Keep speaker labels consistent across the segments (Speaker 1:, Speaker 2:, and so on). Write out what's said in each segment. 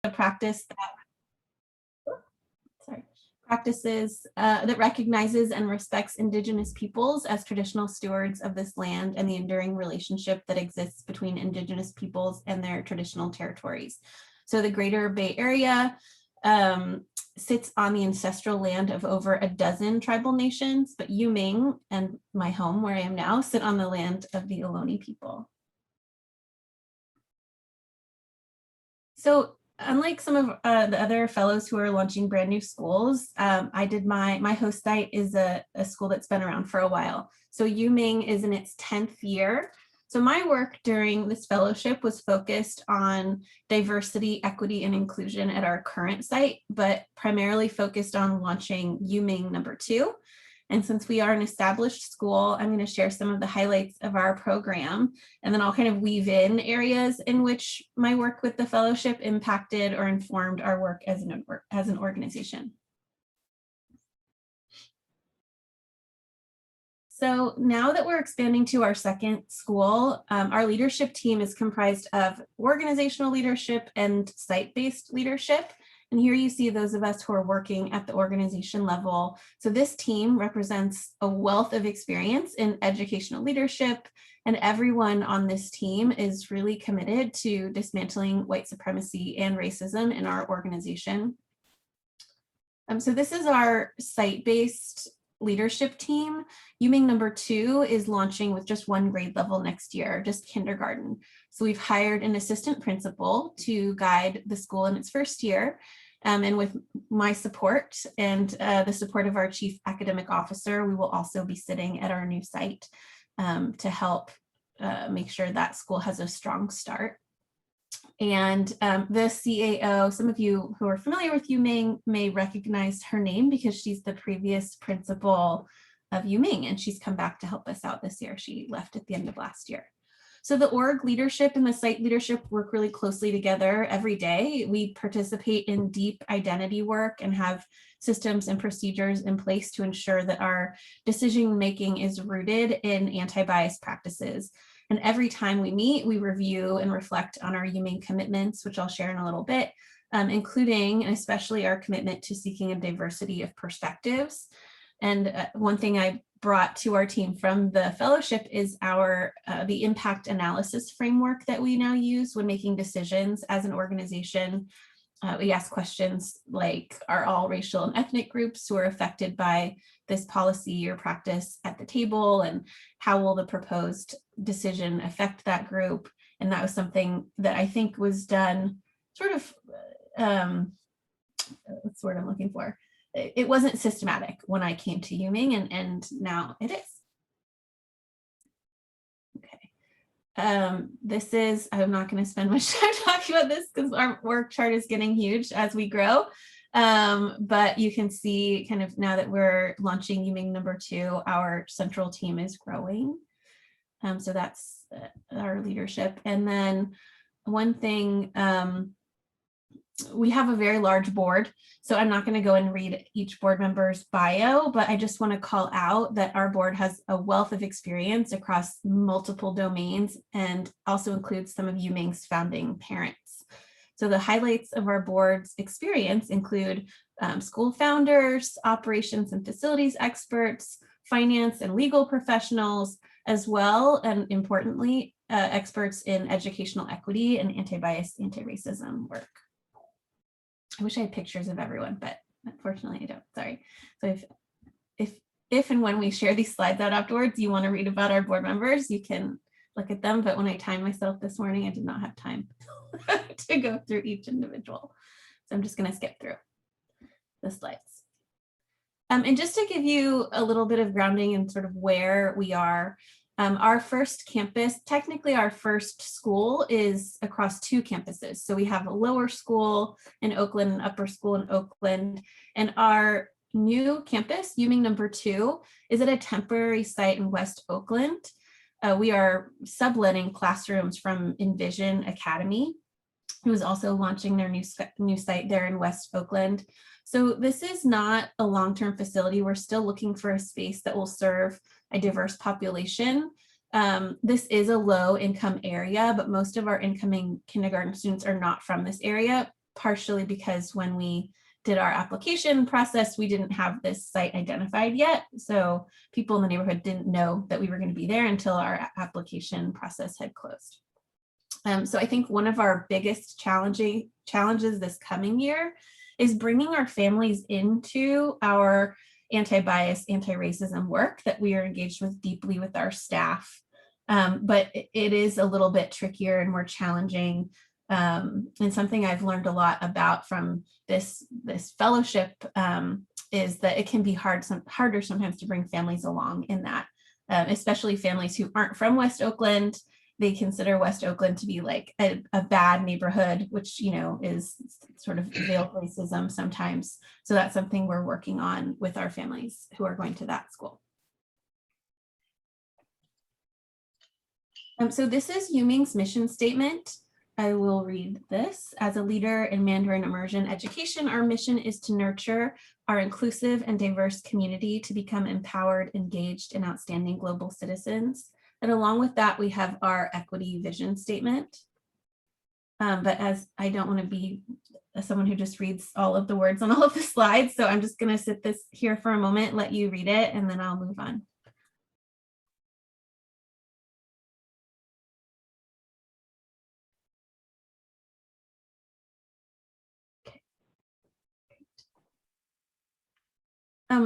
Speaker 1: a practice practices that recognizes and respects Indigenous peoples as traditional stewards of this land and the enduring relationship that exists between Indigenous peoples and their traditional territories. So the Greater Bay Area sits on the ancestral land of over a dozen tribal nations, but Yuming and my home, where I am now, sit on the land of the Ohlone people. So unlike some of the other fellows who are launching brand new schools, I did my host site is a school that's been around for a while. So Yuming is in its 10th year. So my work during this fellowship was focused on diversity, equity, and inclusion at our current site, but primarily focused on launching Yuming #2. And since we are an established school, I'm going to share some of the highlights of our program, and then I'll kind of weave in areas in which my work with the fellowship impacted or informed our work as an organization. So now that we're expanding to our second school, our leadership team is comprised of organizational leadership and site-based leadership. And here you see those of us who are working at the organization level. So this team represents a wealth of experience in educational leadership, and everyone on this team is really committed to dismantling white supremacy and racism in our organization. So this is our site-based leadership team. Yuming #2 is launching with just one grade level next year, just kindergarten. So we've hired an assistant principal to guide the school in its first year. And with my support and the support of our chief academic officer, we will also be sitting at our new site to help make sure that school has a strong start. And the CAO, some of you who are familiar with Yuming may recognize her name because she's the previous principal of Yuming, and she's come back to help us out this year. She left at the end of last year. So the org leadership and the site leadership work really closely together every day. We participate in deep identity work and have systems and procedures in place to ensure that our decision-making is rooted in anti-bias practices. And every time we meet, we review and reflect on our Yuming commitments, which I'll share in a little bit, including and especially our commitment to seeking a diversity of perspectives. And one thing I brought to our team from the fellowship is the impact analysis framework that we now use when making decisions as an organization. We ask questions like, are all racial and ethnic groups who are affected by this policy or practice at the table, and how will the proposed decision affect that group? And that was something that I think was done sort of, what's the word I'm looking for? It wasn't systematic when I came to Yuming, and now it is. This is, I'm not going to spend much time talking about this because our work chart is getting huge as we grow. But you can see kind of now that we're launching Yuming #2, our central team is growing. So that's our leadership. And then one thing, we have a very large board, so I'm not going to go and read each board member's bio, but I just want to call out that our board has a wealth of experience across multiple domains and also includes some of Yuming's founding parents. So the highlights of our board's experience include school founders, operations and facilities experts, finance and legal professionals, as well, and importantly, experts in educational equity and anti-bias, anti-racism work. I wish I had pictures of everyone, but unfortunately I don't, sorry. So if and when we share these slides out afterwards, you want to read about our board members, you can look at them. But when I timed myself this morning, I did not have time to go through each individual. So I'm just going to skip through the slides. And just to give you a little bit of grounding in sort of where we are, our first campus, technically our first school, is across 2 campuses. So we have a lower school in Oakland and upper school in Oakland. And our new campus, Yuming #2, is at a temporary site in West Oakland. We are subletting classrooms from Envision Academy, who is also launching their new site there in West Oakland. So this is not a long-term facility. We're still looking for a space that will serve a diverse population. This is a low income area, but most of our incoming kindergarten students are not from this area. partially because when we did our application process, we didn't have this site identified yet. So people in the neighborhood didn't know that we were going to be there until our application process had closed. So I think one of our biggest challenges this coming year is bringing our families into our anti-bias, anti-racism work that we are engaged with deeply with our staff. But it is a little bit trickier and more challenging. And something I've learned a lot about from this fellowship is that it can be harder sometimes to bring families along in that, especially families who aren't from West Oakland. They consider West Oakland to be like a bad neighborhood, which, you know, is sort of veiled racism sometimes. So that's something we're working on with our families who are going to that school. So this is UMing's mission statement. I will read this. As a leader in Mandarin immersion education, our mission is to nurture our inclusive and diverse community to become empowered, engaged, and outstanding global citizens. And along with that, we have our equity vision statement. But as I don't want to be someone who just reads all of the words on all of the slides, so I'm just going to sit this here for a moment, let you read it, and then I'll move on.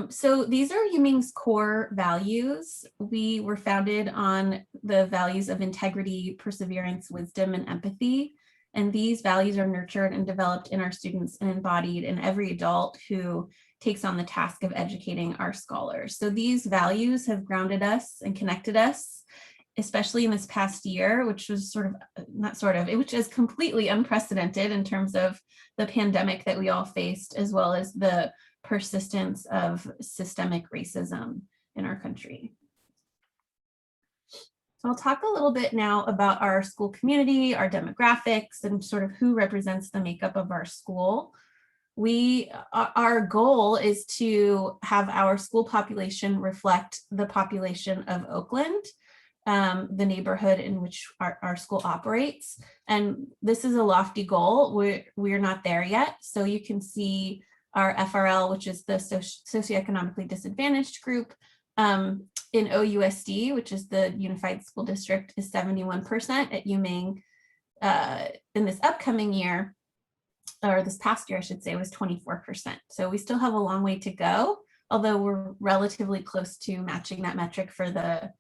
Speaker 1: So these are UMing's core values. We were founded on the values of integrity, perseverance, wisdom, and empathy. And these values are nurtured and developed in our students and embodied in every adult who takes on the task of educating our scholars. So these values have grounded us and connected us, especially in this past year, which was which is completely unprecedented in terms of the pandemic that we all faced, as well as the persistence of systemic racism in our country. So I'll talk a little bit now about our school community, our demographics, and sort of who represents the makeup of our school. Our goal is to have our school population reflect the population of Oakland, the neighborhood in which our school operates. And this is a lofty goal. We're not there yet. So you can see our FRL, which is the socioeconomically disadvantaged group, in OUSD, which is the Unified School District, is 71%. At UMing in this upcoming year, or this past year, I should say, was 24%. So we still have a long way to go, although we're relatively close to matching that metric for the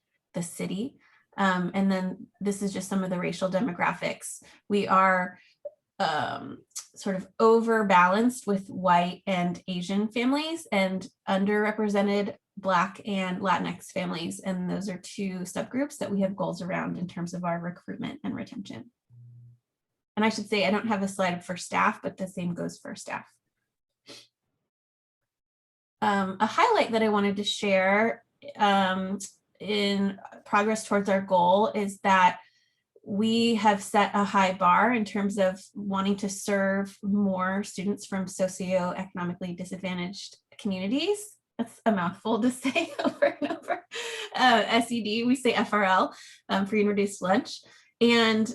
Speaker 1: city. And then this is just some of the racial demographics. We are sort of overbalanced with white and Asian families and underrepresented Black and Latinx families. And those are two subgroups that we have goals around in terms of our recruitment and retention. And I should say, I don't have a slide for staff, but the same goes for staff. A highlight that I wanted to share in progress towards our goal is that we have set a high bar in terms of wanting to serve more students from socioeconomically disadvantaged communities. That's a mouthful to say over and over. SED, we say FRL, free and reduced lunch. And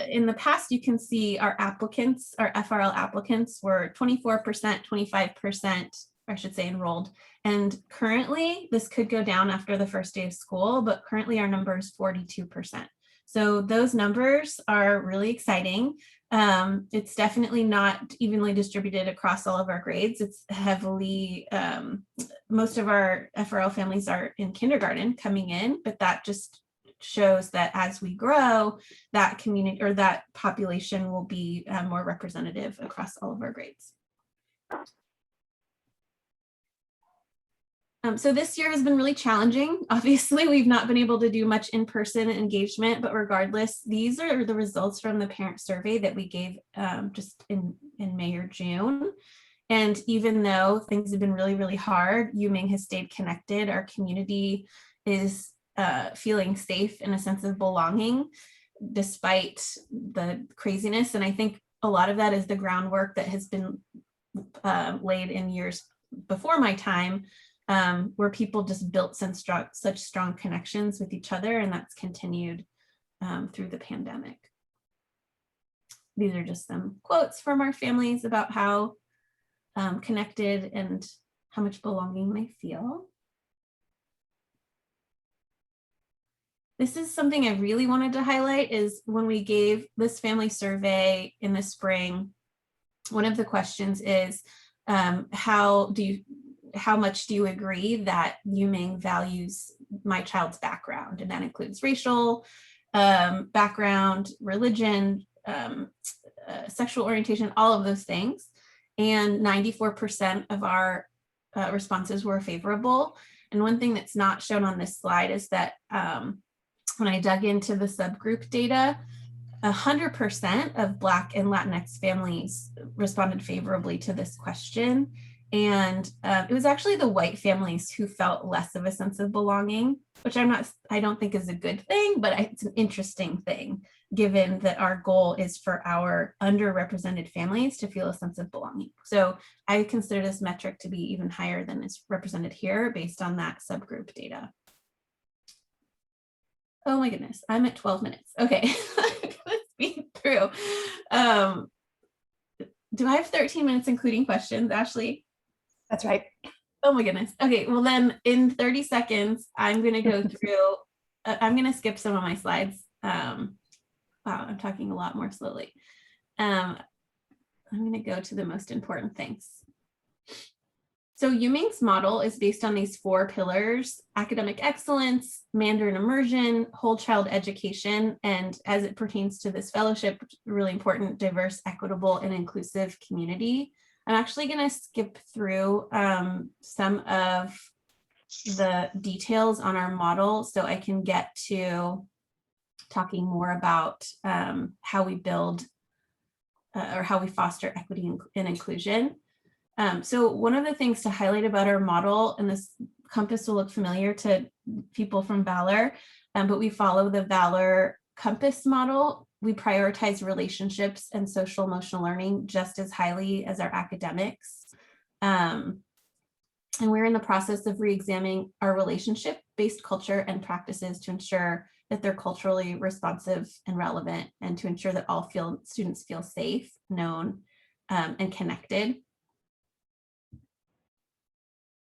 Speaker 1: in the past, you can see our applicants, our FRL applicants were 24%, 25%, I should say, enrolled. And currently, this could go down after the first day of school, but currently our number is 42%. So those numbers are really exciting. It's definitely not evenly distributed across all of our grades. It's heavily, most of our FRL families are in kindergarten coming in, but that just shows that as we grow, that community or that population will be more representative across all of our grades. So this year has been really challenging. Obviously, we've not been able to do much in-person engagement, but regardless, these are the results from the parent survey that we gave just in May or June. And even though things have been really, really hard, UMing has stayed connected. Our community is feeling safe in a sense of belonging despite the craziness. And I think a lot of that is the groundwork that has been laid in years before my time, where people just built such strong connections with each other, and that's continued through the pandemic. these are just some quotes from our families about how connected and how much belonging they feel. This is something I really wanted to highlight is when we gave this family survey in the spring, one of the questions is, how much do you agree that UMing values my child's background? And that includes racial background, religion, sexual orientation, all of those things. And 94% of our responses were favorable. And one thing that's not shown on this slide is that when I dug into the subgroup data, 100% of Black and Latinx families responded favorably to this question. And it was actually the white families who felt less of a sense of belonging, which I don't think is a good thing, but it's an interesting thing, given that our goal is for our underrepresented families to feel a sense of belonging. So I consider this metric to be even higher than is represented here based on that subgroup data. Oh my goodness, I'm at 12 minutes. Okay, let's speed through. Do I have 13 minutes including questions, Ashley?
Speaker 2: That's right.
Speaker 1: Oh my goodness. Okay, well then in 30 seconds, I'm gonna go through, I'm gonna skip some of my slides. Wow, I'm talking a lot more slowly. I'm gonna go to the most important things. So UMing's model is based on these 4 pillars: academic excellence, Mandarin immersion, whole child education, and as it pertains to this fellowship, really important, diverse, equitable, and inclusive community. I'm actually going to skip through some of the details on our model so I can get to talking more about how we build or how we foster equity and inclusion. So one of the things to highlight about our model, and this compass will look familiar to people from Valor, but we follow the Valor compass model. We prioritize relationships and social emotional learning just as highly as our academics. And we're in the process of re-examining our relationship-based culture and practices to ensure that they're culturally responsive and relevant, and to ensure that all students feel safe, known, and connected.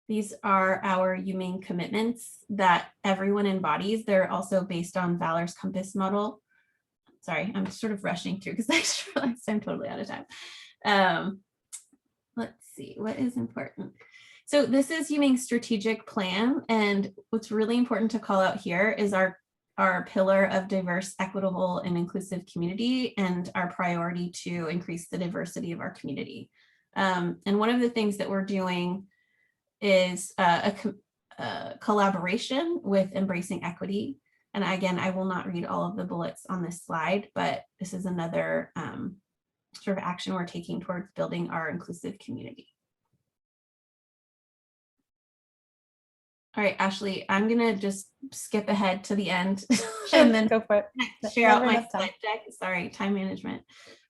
Speaker 1: These are our UMing commitments that everyone embodies. They're also based on Valor's compass model. Sorry, I'm sort of rushing through because I realized I'm totally out of time. Let's see, what is important? So this is UMing's strategic plan. And what's really important to call out here is our pillar of diverse, equitable, and inclusive community, and our priority to increase the diversity of our community. And one of the things that we're doing is a collaboration with Embracing Equity. And again, I will not read all of the bullets on this slide, but this is another sort of action we're taking towards building our inclusive community. All right, Ashley, I'm gonna just skip ahead to the end and then
Speaker 2: go for it.
Speaker 1: Share out my slide deck. Sorry, time management,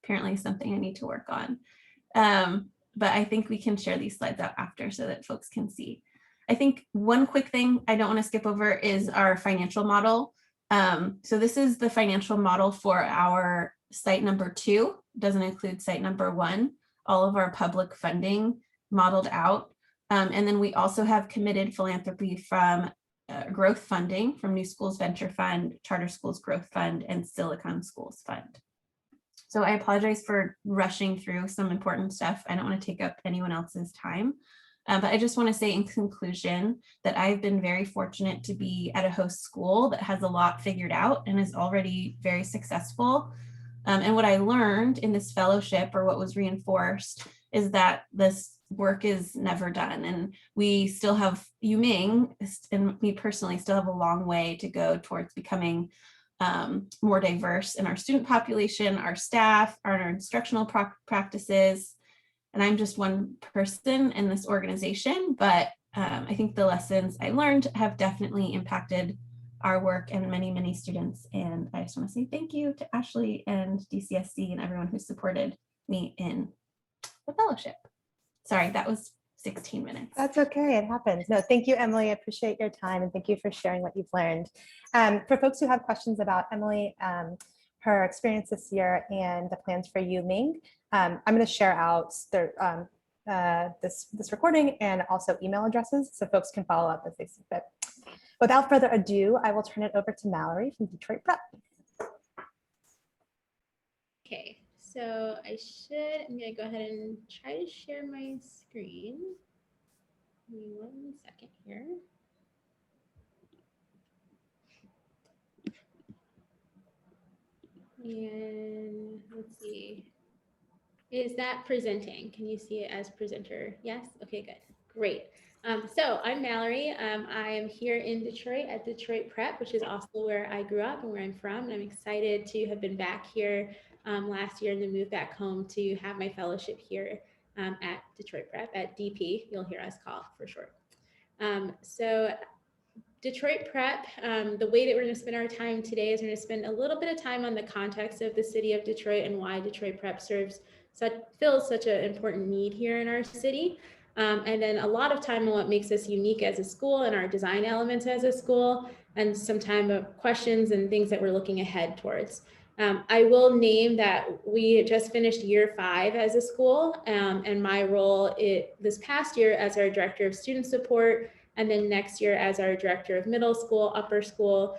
Speaker 1: apparently something I need to work on. But I think we can share these slides out after so that folks can see. I think one quick thing I don't want to skip over is our financial model. So this is the financial model for our site number 2, doesn't include site number 1, all of our public funding modeled out. And then we also have committed philanthropy from growth funding from New Schools Venture Fund, Charter Schools Growth Fund, and Silicon Schools Fund. So I apologize for rushing through some important stuff. I don't want to take up anyone else's time, but I just want to say in conclusion that I've been very fortunate to be at a host school that has a lot figured out and is already very successful. And what I learned in this fellowship, or what was reinforced, is that this work is never done. And we still have, UMing and me personally still have a long way to go towards becoming more diverse in our student population, our staff, our instructional practices. And I'm just one person in this organization, but I think the lessons I learned have definitely impacted our work and many, many students. And I just want to say thank you to Ashley and DCSC and everyone who supported me in the fellowship. Sorry, that was 16 minutes.
Speaker 2: That's okay, it happens. No, thank you, Emily. I appreciate your time and thank you for sharing what you've learned. For folks who have questions about Emily, her experience this year and the plans for UMing. I'm going to share out this recording and also email addresses so folks can follow up as they see fit. Without further ado, I will turn it over to Mallory from Detroit Prep.
Speaker 3: Okay, so I'm going to go ahead and try to share my screen. Give me 1 second here. And let's see. Is that presenting? Can you see it as presenter? Yes? Okay, good. Great. So I'm Mallory. I am here in Detroit at Detroit Prep, which is also where I grew up and where I'm from. And I'm excited to have been back here last year and then moved back home to have my fellowship here at Detroit Prep at DP. You'll hear us call for short. So Detroit Prep, the way that we're going to spend our time today is we're going to spend a little bit of time on the context of the city of Detroit and why Detroit Prep fills such an important need here in our city. And then a lot of time on what makes us unique as a school and our design elements as a school, and some time of questions and things that we're looking ahead towards. I will name that we just finished year 5 as a school, and my role this past year as our director of student support, and then next year as our director of middle school, upper school,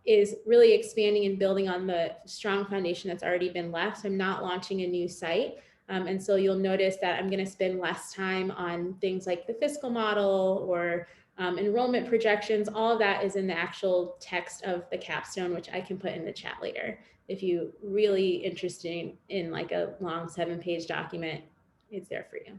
Speaker 3: is really expanding and building on the strong foundation that's already been left. So I'm not launching a new site. And so you'll notice that I'm going to spend less time on things like the fiscal model or enrollment projections. All of that is in the actual text of the capstone, which I can put in the chat later. If you really interested in like a long 7-page document, it's there for you.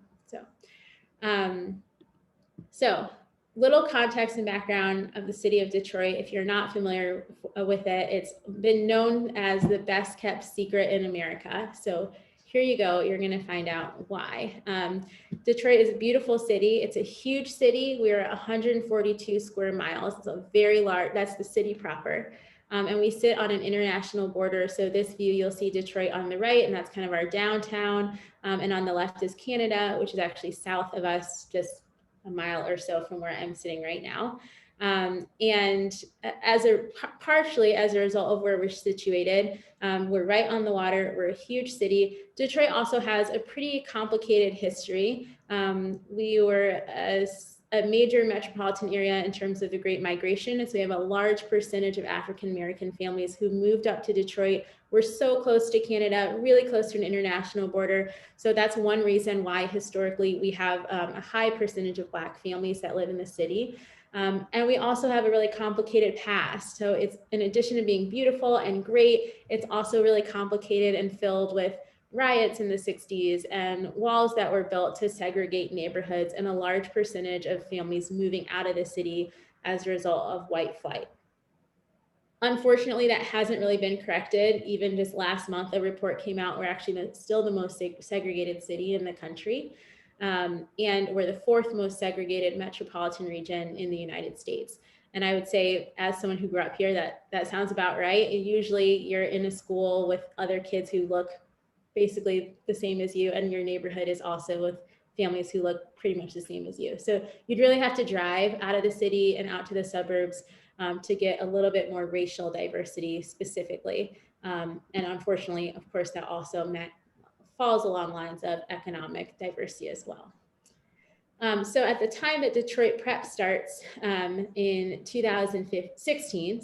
Speaker 3: So little context and background of the city of Detroit. If you're not familiar with it, it's been known as the best kept secret in America. So here you go, you're gonna find out why. Detroit is a beautiful city. It's a huge city. We're 142 square miles. It's a very large, that's the city proper. And we sit on an international border. So this view, you'll see Detroit on the right, and that's kind of our downtown. And on the left is Canada, which is actually south of us, just a mile or so from where I'm sitting right now. And partially as a result of where we're situated, we're right on the water. We're a huge city. Detroit also has a pretty complicated history. We were a major metropolitan area in terms of the Great Migration. And so we have a large percentage of African-American families who moved up to Detroit. We're so close to Canada, really close to an international border. So that's one reason why historically we have a high percentage of Black families that live in the city. And we also have a really complicated past. So it's, in addition to being beautiful and great, it's also really complicated and filled with riots in the 60s and walls that were built to segregate neighborhoods, and a large percentage of families moving out of the city as a result of white flight. Unfortunately, that hasn't really been corrected. Even just last month, a report came out, we're actually still the most segregated city in the country. And we're the 4th most segregated metropolitan region in the United States. And I would say, as someone who grew up here, that sounds about right. Usually you're in a school with other kids who look basically the same as you, and your neighborhood is also with families who look pretty much the same as you. So you'd really have to drive out of the city and out to the suburbs to get a little bit more racial diversity specifically. And unfortunately, of course, that also falls along lines of economic diversity as well. So at the time that Detroit Prep starts in 2016,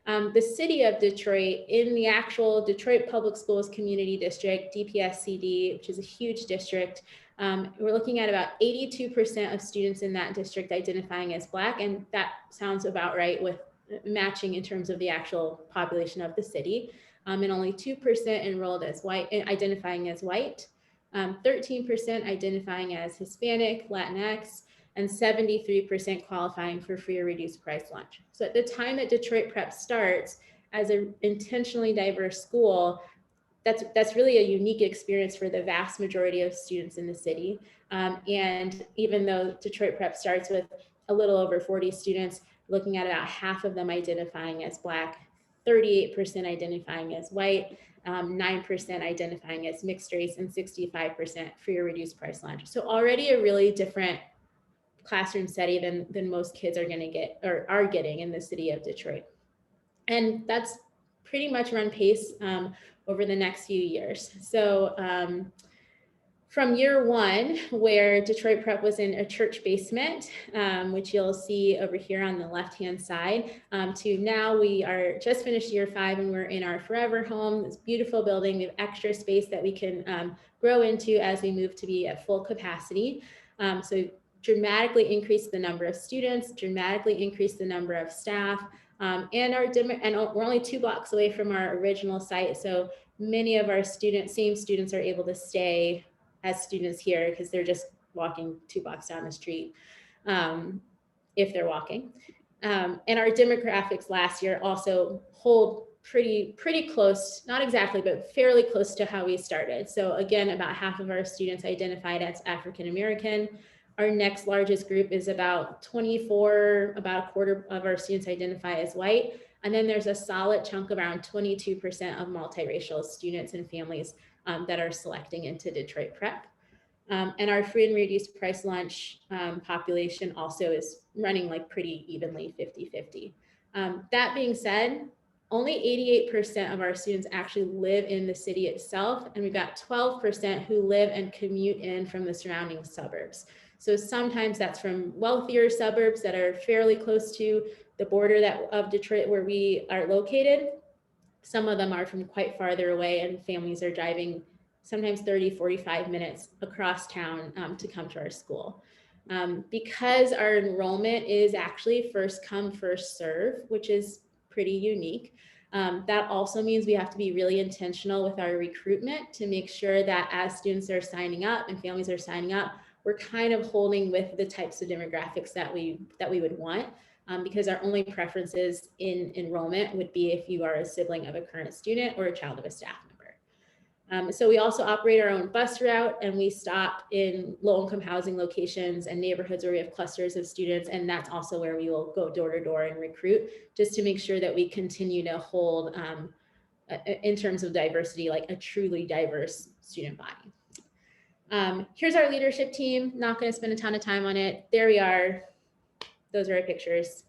Speaker 3: the city of Detroit, in the actual Detroit Public Schools Community District, DPSCD, which is a huge district, we're looking at about 82% of students in that district identifying as Black, and that sounds about right with matching in terms of the actual population of the city, and only 2% enrolled as white, identifying as white, 13% identifying as Hispanic, Latinx, and 73% qualifying for free or reduced price lunch. So at the time that Detroit Prep starts as an intentionally diverse school, that's really a unique experience for the vast majority of students in the city. And even though Detroit Prep starts with a little over 40 students, looking at about half of them identifying as Black, 38% identifying as white, 9% identifying as mixed race, and 65% free or reduced price lunch. So already a really different classroom setting than most kids are going to get or are getting in the city of Detroit. And that's pretty much run pace over the next few years. So from year one, where Detroit Prep was in a church basement, which you'll see over here on the left-hand side, to now we are just finished year 5 and we're in our forever home, this beautiful building. We have extra space that we can grow into as we move to be at full capacity. So dramatically increase the number of students, dramatically increase the number of staff, and we're only 2 blocks away from our original site. So many of our same students are able to stay as students here because they're just walking 2 blocks down the street if they're walking. And our demographics last year also hold pretty close, not exactly, but fairly close to how we started. So again, about half of our students identified as African American. Our next largest group is about 24, about a quarter of our students identify as white. And then there's a solid chunk, around 22% of multiracial students and families that are selecting into Detroit Prep. And our free and reduced price lunch population also is running like pretty evenly 50-50. That being said, only 88% of our students actually live in the city itself. And we've got 12% who live and commute in from the surrounding suburbs. So sometimes that's from wealthier suburbs that are fairly close to the border of Detroit where we are located. Some of them are from quite farther away, and families are driving sometimes 30-45 minutes across town to come to our school. Because our enrollment is actually first come, first serve, which is pretty unique. That also means we have to be really intentional with our recruitment to make sure that as students are signing up and families are signing up, we're kind of holding with the types of demographics that we would want. Because our only preferences in enrollment would be if you are a sibling of a current student or a child of a staff member. So we also operate our own bus route, and we stop in low-income housing locations and neighborhoods where we have clusters of students, and that's also where we will go door to door and recruit, just to make sure that we continue to hold, in terms of diversity, like a truly diverse student body. Here's our leadership team. Not going to spend a ton of time on it. There we are. Those are our pictures.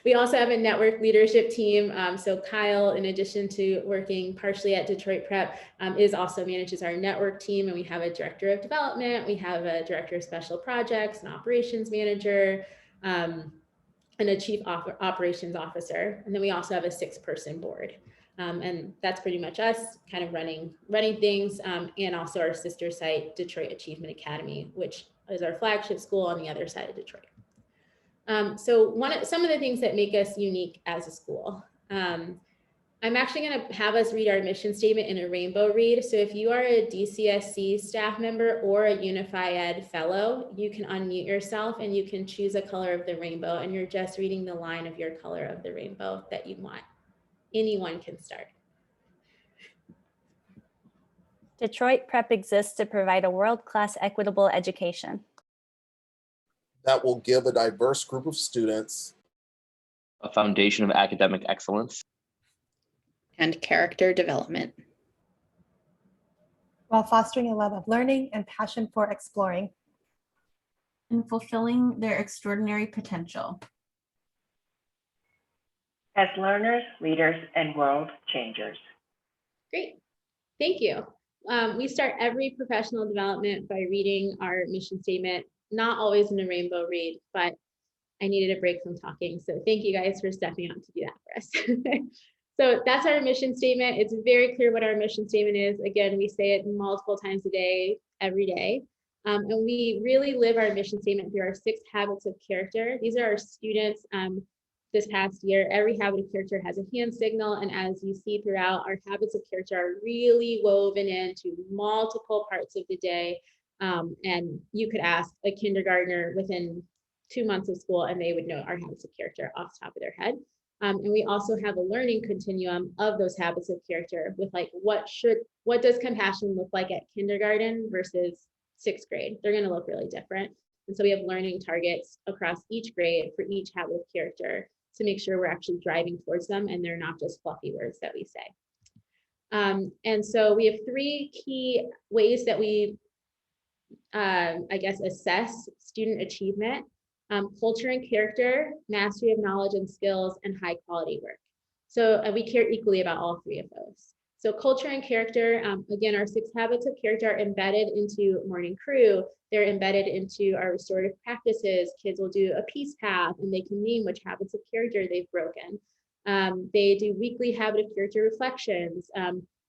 Speaker 3: We also have a network leadership team. So Kyle, in addition to working partially at Detroit Prep, also manages our network team. And we have a director of development. We have a director of special projects, an operations manager, and a chief operations officer. And then we also have a 6-person board. And that's pretty much us kind of running things, and also our sister site, Detroit Achievement Academy, which is our flagship school on the other side of Detroit. So some of the things that make us unique as a school. I'm actually going to have us read our mission statement in a rainbow read. So if you are a DCSC staff member or a UnifiED fellow, you can unmute yourself and you can choose a color of the rainbow, and you're just reading the line of your color of the rainbow that you want. Anyone can start.
Speaker 4: Detroit Prep exists to provide a world-class equitable education
Speaker 5: that will give a diverse group of students
Speaker 6: a foundation of academic excellence
Speaker 7: and character development,
Speaker 2: while fostering a love of learning and passion for exploring,
Speaker 1: and fulfilling their extraordinary potential.
Speaker 8: As learners, leaders, and world changers.
Speaker 3: Great, thank you. We start every professional development by reading our mission statement, not always in a rainbow read, but I needed a break from talking. So thank you guys for stepping up to do that for us. So that's our mission statement. It's very clear what our mission statement is. Again, we say it multiple times a day, every day. And we really live our mission statement through our 6 habits of character. These are our students this past year. Every habit of character has a hand signal. And as you see throughout, our habits of character are really woven into multiple parts of the day. And you could ask a kindergartner within 2 months of school and they would know our habits of character off the top of their head. And we also have a learning continuum of those habits of character with like, what does compassion look like at kindergarten versus 6th grade? They're going to look really different. And so we have learning targets across each grade for each habit of character to make sure we're actually driving towards them and they're not just fluffy words that we say. And so we have 3 key ways that we assess student achievement: culture and character, mastery of knowledge and skills, and high quality work. So we care equally about all three of those. So culture and character, again, our 6 habits of character are embedded into morning crew. They're embedded into our restorative practices. Kids will do a peace path and they can name which habits of character they've broken. They do weekly habit of character reflections.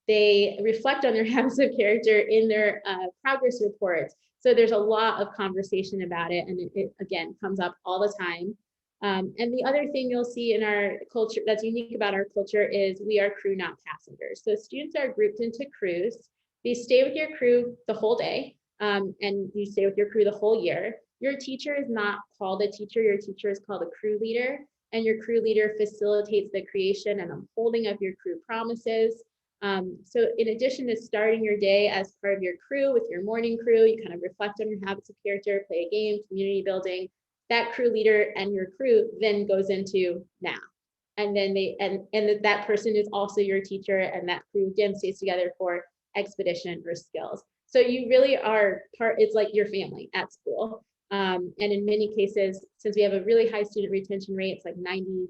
Speaker 3: They reflect on their habits of character in their progress reports. So there's a lot of conversation about it, and it again comes up all the time. And the other thing you'll see in our culture that's unique about our culture is we are crew, not passengers. So students are grouped into crews. You stay with your crew the whole day, and you stay with your crew the whole year. Your teacher is not called a teacher. Your teacher is called a crew leader, and your crew leader facilitates the creation and upholding of your crew promises. So in addition to starting your day as part of your crew with your morning crew, you kind of reflect on your habits of character, play a game, community building. That crew leader and your crew then goes into now. And then that person is also your teacher, and that crew again stays together for expedition or skills. So you really are it's like your family at school. And in many cases, since we have a really high student retention rate, it's like 92%,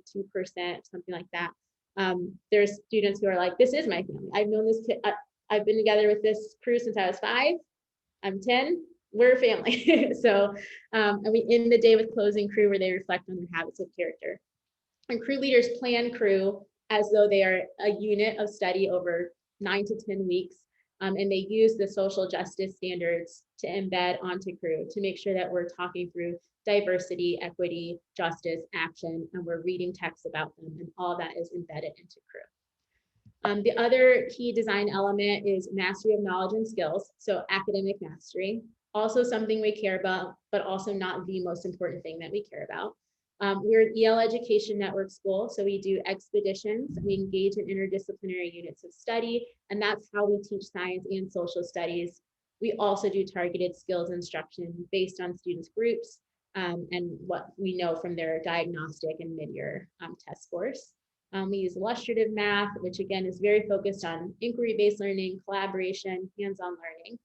Speaker 3: something like that. There's students who are like, this is my family. I've known this kid. I've been together with this crew since I was 5. I'm 10. We're a family. So, and we end the day with closing crew where they reflect on their habits of character. And crew leaders plan crew as though they are a unit of study over 9 to 10 weeks. And they use the social justice standards to embed onto crew to make sure that we're talking through diversity, equity, justice, action, and we're reading texts about them, and all that is embedded into crew. The other key design element is mastery of knowledge and skills, so academic mastery. Also something we care about, but also not the most important thing that we care about. We're an EL education network school, so we do expeditions, we engage in interdisciplinary units of study, and that's how we teach science and social studies. We also do targeted skills instruction based on students' groups and what we know from their diagnostic and mid-year test scores. We use illustrative math, which again is very focused on inquiry-based learning, collaboration, hands-on learning.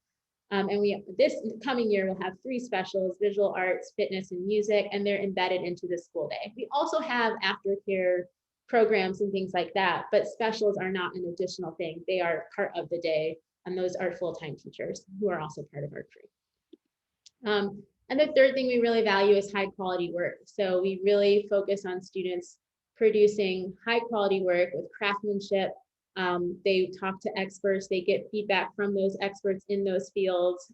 Speaker 3: And this coming year, we'll have 3 specials: visual arts, fitness, and music, and they're embedded into the school day. We also have aftercare programs and things like that, but specials are not an additional thing. They are part of the day, and those are full-time teachers who are also part of our crew. And the third thing we really value is high quality work. So we really focus on students producing high quality work with craftsmanship. They talk to experts, they get feedback from those experts in those fields,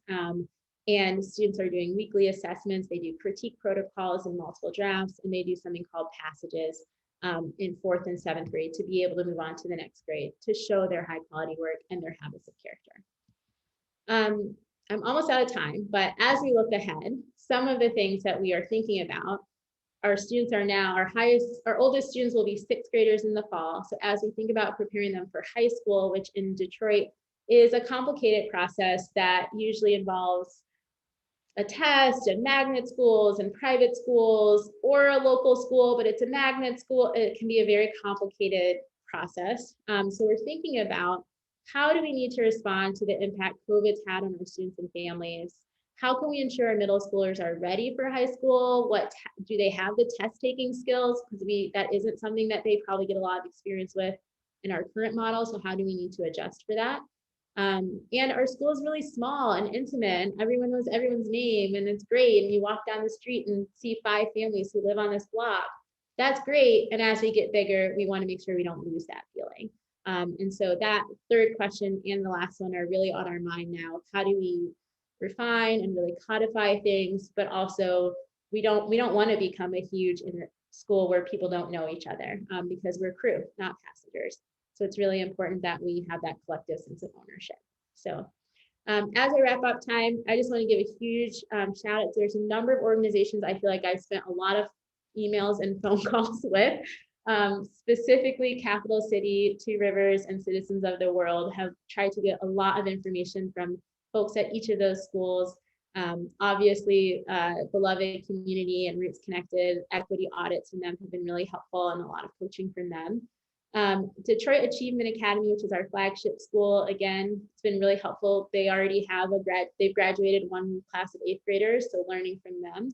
Speaker 3: and students are doing weekly assessments. They do critique protocols and multiple drafts, and they do something called passages in 4th and 7th grade to be able to move on to the next grade to show their high quality work and their habits of character. I'm almost out of time, but as we look ahead, some of the things that we are thinking about, our students are now, our oldest students will be 6th graders in the fall. So as we think about preparing them for high school, which in Detroit is a complicated process that usually involves a test and magnet schools and private schools, or a local school, but it's a magnet school. It can be a very complicated process. So we're thinking about, how do we need to respond to the impact COVID's had on our students and families? How can we ensure our middle schoolers are ready for high school? Do they have the test taking skills? Because that isn't something that they probably get a lot of experience with in our current model. So how do we need to adjust for that? And our school is really small and intimate, and everyone knows everyone's name, and it's great. And you walk down the street and see 5 families who live on this block. That's great. And as we get bigger, we want to make sure we don't lose that feeling. And so that third question and the last one are really on our mind now. How do we refine and really codify things, but also we don't want to become a huge school where people don't know each other, because we're crew, not passengers. So it's really important that we have that collective sense of ownership. So as I wrap up time, I just want to give a huge shout out. There's a number of organizations I feel like I've spent a lot of emails and phone calls with. Specifically Capital City, Two Rivers, and Citizens of the World have tried to get a lot of information from folks at each of those schools. Obviously, Beloved Community and Roots Connected Equity audits from them have been really helpful, and a lot of coaching from them. Detroit Achievement Academy, which is our flagship school, again, it's been really helpful. They already have they've graduated 1 class of 8th graders, so learning from them.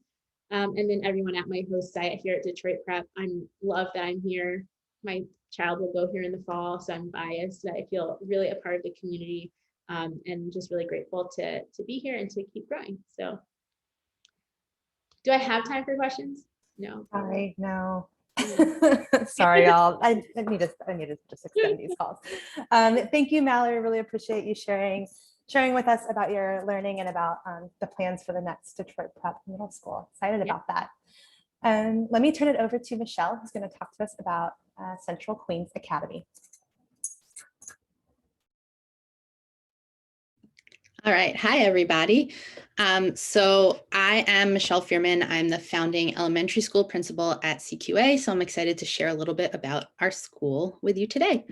Speaker 3: And then everyone at my host site here at Detroit Prep, love that I'm here. My child will go here in the fall, so I'm biased. I feel really a part of the community, and just really grateful to be here and to keep growing. So do I have time for questions? No.
Speaker 2: Sorry, no. Sorry, y'all. I need to just extend these calls. Thank you, Mallory. Really appreciate you sharing with us about your learning and about the plans for the next Detroit Prep Middle School. Excited about that. Let me turn it over to Michelle, who's going to talk to us about Central Queens Academy.
Speaker 7: All right. Hi, everybody. So I am Michelle Fearman. I'm the founding elementary school principal at CQA. So I'm excited to share a little bit about our school with you today.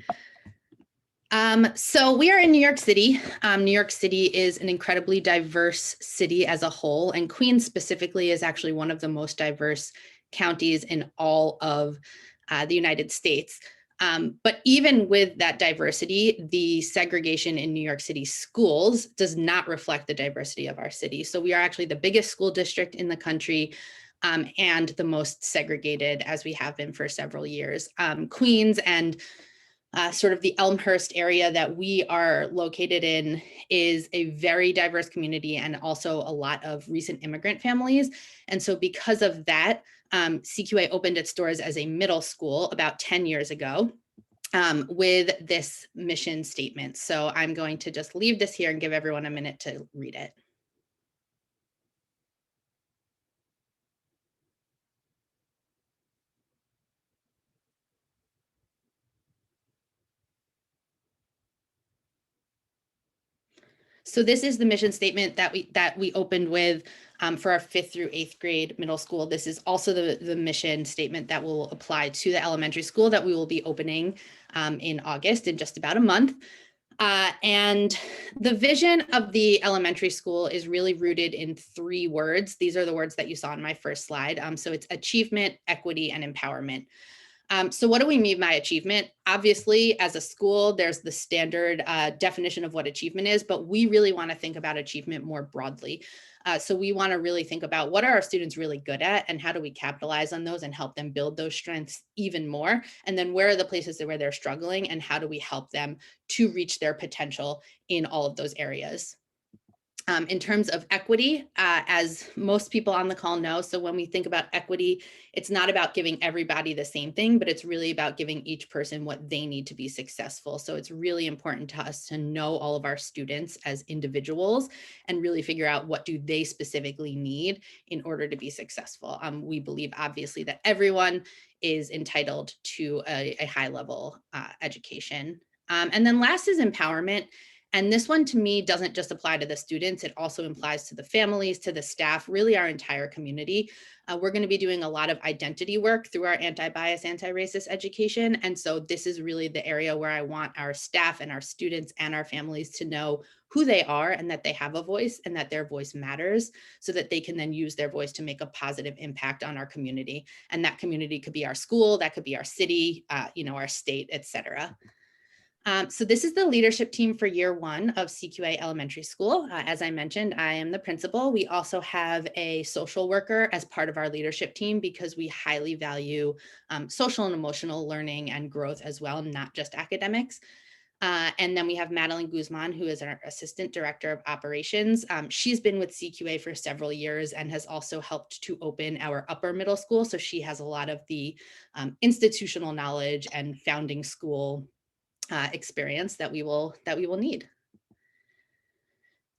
Speaker 7: So we are in New York City. New York City is an incredibly diverse city as a whole, and Queens specifically is actually one of the most diverse counties in all of the United States. But even with that diversity, the segregation in New York City schools does not reflect the diversity of our city. So we are actually the biggest school district in the country, and the most segregated, as we have been for several years. Queens and sort of the Elmhurst area that we are located in is a very diverse community and also a lot of recent immigrant families. And so because of that, CQA opened its doors as a middle school about 10 years ago with this mission statement. So I'm going to just leave this here and give everyone a minute to read it. So this is the mission statement that we opened with for our 5th through 8th grade middle school. This is also the mission statement that will apply to the elementary school that we will be opening in August, in just about a month. And the vision of the elementary school is really rooted in 3 words. These are the words that you saw on my first slide. So it's achievement, equity, and empowerment. So what do we mean by achievement? Obviously, as a school, there's the standard definition of what achievement is, but we really want to think about achievement more broadly. So we want to really think about what are our students really good at and how do we capitalize on those and help them build those strengths even more? And then where are the places where they're struggling and how do we help them to reach their potential in all of those areas? In terms of equity, as most people on the call know, so when we think about equity, it's not about giving everybody the same thing, but it's really about giving each person what they need to be successful. So it's really important to us to know all of our students as individuals and really figure out what do they specifically need in order to be successful. We believe obviously that everyone is entitled to a high level education. And then last is empowerment. And this one to me doesn't just apply to the students, it also applies to the families, to the staff, really our entire community. We're going to be doing a lot of identity work through our anti-bias, anti-racist education. And so this is really the area where I want our staff and our students and our families to know who they are and that they have a voice and that their voice matters so that they can then use their voice to make a positive impact on our community. And that community could be our school, that could be our city, our state, et cetera. So this is the leadership team for year 1 of CQA Elementary School. As I mentioned, I am the principal. We also have a social worker as part of our leadership team because we highly value social and emotional learning and growth as well, not just academics. And then we have Madeline Guzman, who is our Assistant Director of Operations. She's been with CQA for several years and has also helped to open our upper middle school. So she has a lot of the institutional knowledge and founding school experience that we will need.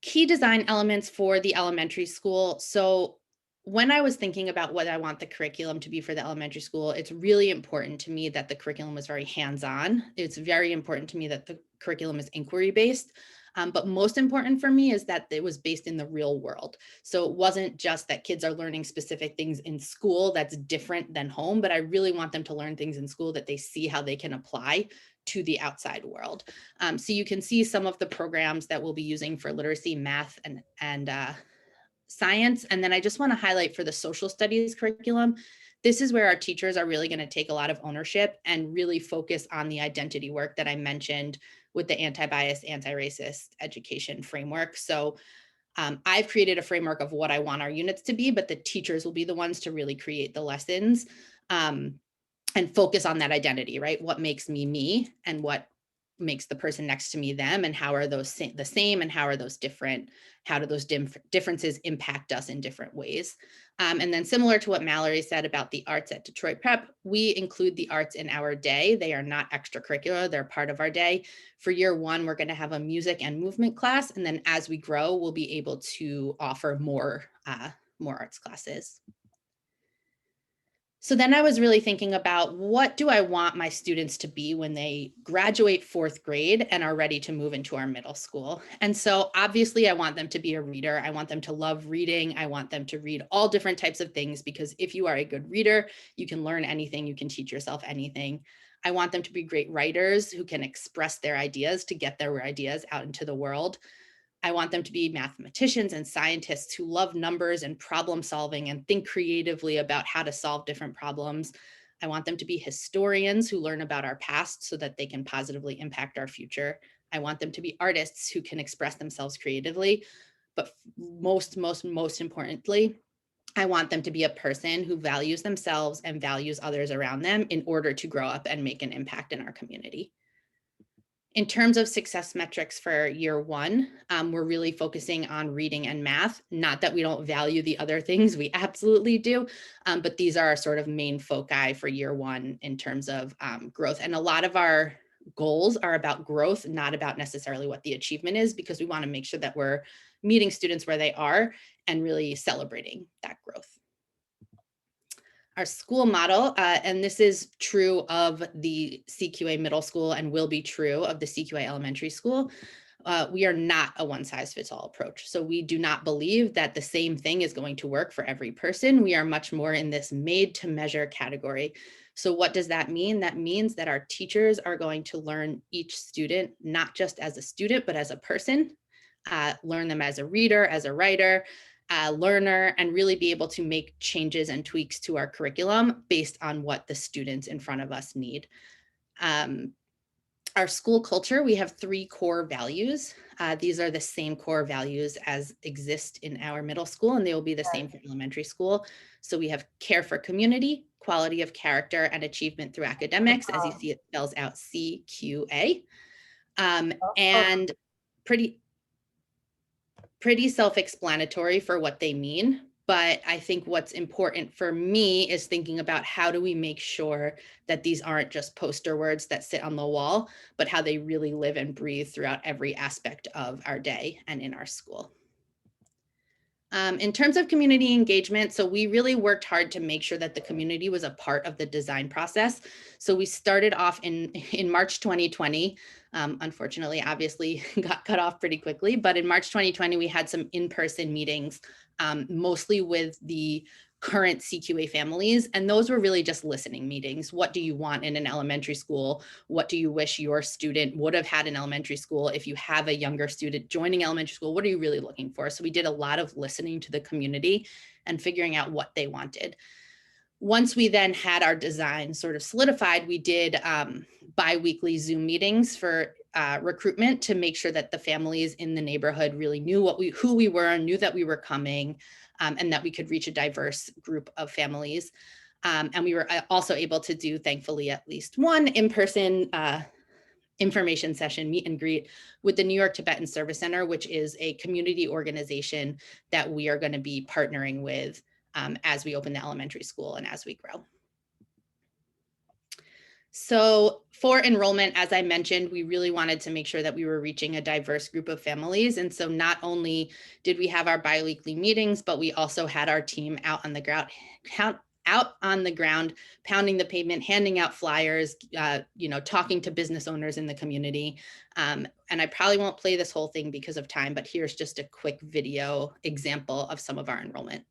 Speaker 7: Key design elements for the elementary school. So when I was thinking about what I want the curriculum to be for the elementary school, it's really important to me that the curriculum is very hands-on. It's very important to me that the curriculum is inquiry-based. But most important for me is that it was based in the real world. So it wasn't just that kids are learning specific things in school that's different than home, but I really want them to learn things in school that they see how they can apply to the outside world. So you can see some of the programs that we'll be using for literacy, math, and science. And then I just want to highlight for the social studies curriculum, this is where our teachers are really going to take a lot of ownership and really focus on the identity work that I mentioned with the anti-bias, anti-racist education framework. So I've created a framework of what I want our units to be, but the teachers will be the ones to really create the lessons. and focus on that identity, right? What makes me me, and what makes the person next to me them, and how are those the same, and how are those different? How do those differences impact us in different ways? And then similar to what Mallory said about the arts at Detroit Prep, we include the arts in our day. They are not extracurricular, they're part of our day. For year one, we're going to have a music and movement class. And then as we grow, we'll be able to offer more arts classes. So then I was really thinking about, what do I want my students to be when they graduate 4th grade and are ready to move into our middle school? And so obviously I want them to be a reader. I want them to love reading. I want them to read all different types of things, because if you are a good reader, you can learn anything, you can teach yourself anything. I want them to be great writers who can express their ideas to get their ideas out into the world. I want them to be mathematicians and scientists who love numbers and problem solving and think creatively about how to solve different problems. I want them to be historians who learn about our past so that they can positively impact our future. I want them to be artists who can express themselves creatively. But most importantly, I want them to be a person who values themselves and values others around them in order to grow up and make an impact in our community. In terms of success metrics for year one, we're really focusing on reading and math. Not that we don't value the other things, we absolutely do, but these are our sort of main foci for year one in terms of growth. And a lot of our goals are about growth, not about necessarily what the achievement is, because we want to make sure that we're meeting students where they are and really celebrating that growth. Our school model, and this is true of the CQA middle school and will be true of the CQA elementary school, we are not a one-size-fits-all approach. So we do not believe that the same thing is going to work for every person. We are much more in this made-to-measure category. So what does that mean? That means that our teachers are going to learn each student, not just as a student, but as a person, learn them as a reader, as a writer, learner, and really be able to make changes and tweaks to our curriculum based on what the students in front of us need. Our school culture, we have 3 core values. These are the same core values as exist in our middle school, and they will be the same for elementary school. So we have care for community, quality of character, and achievement through academics. As you see, it spells out CQA. And pretty self-explanatory for what they mean. But I think what's important for me is thinking about, how do we make sure that these aren't just poster words that sit on the wall, but how they really live and breathe throughout every aspect of our day and in our school. In terms of community engagement, so we really worked hard to make sure that the community was a part of the design process. So we started off in March 2020. Unfortunately, obviously got cut off pretty quickly, but in March 2020, we had some in-person meetings, mostly with the current CQA families. And those were really just listening meetings. What do you want in an elementary school? What do you wish your student would have had in elementary school? If you have a younger student joining elementary school, what are you really looking for? So we did a lot of listening to the community and figuring out what they wanted. Once we then had our design sort of solidified, we did bi-weekly Zoom meetings for recruitment to make sure that the families in the neighborhood really knew who we were, knew that we were coming, and that we could reach a diverse group of families. And we were also able to do, thankfully, at least one in-person information session, meet and greet, with the New York Tibetan Service Center, which is a community organization that we are going to be partnering with as we open the elementary school and as we grow. So for enrollment, as I mentioned, we really wanted to make sure that we were reaching a diverse group of families. And so not only did we have our biweekly meetings, but we also had our team out on the ground, pounding the pavement, handing out flyers, talking to business owners in the community. And I probably won't play this whole thing because of time, but here's just a quick video example of some of our enrollment.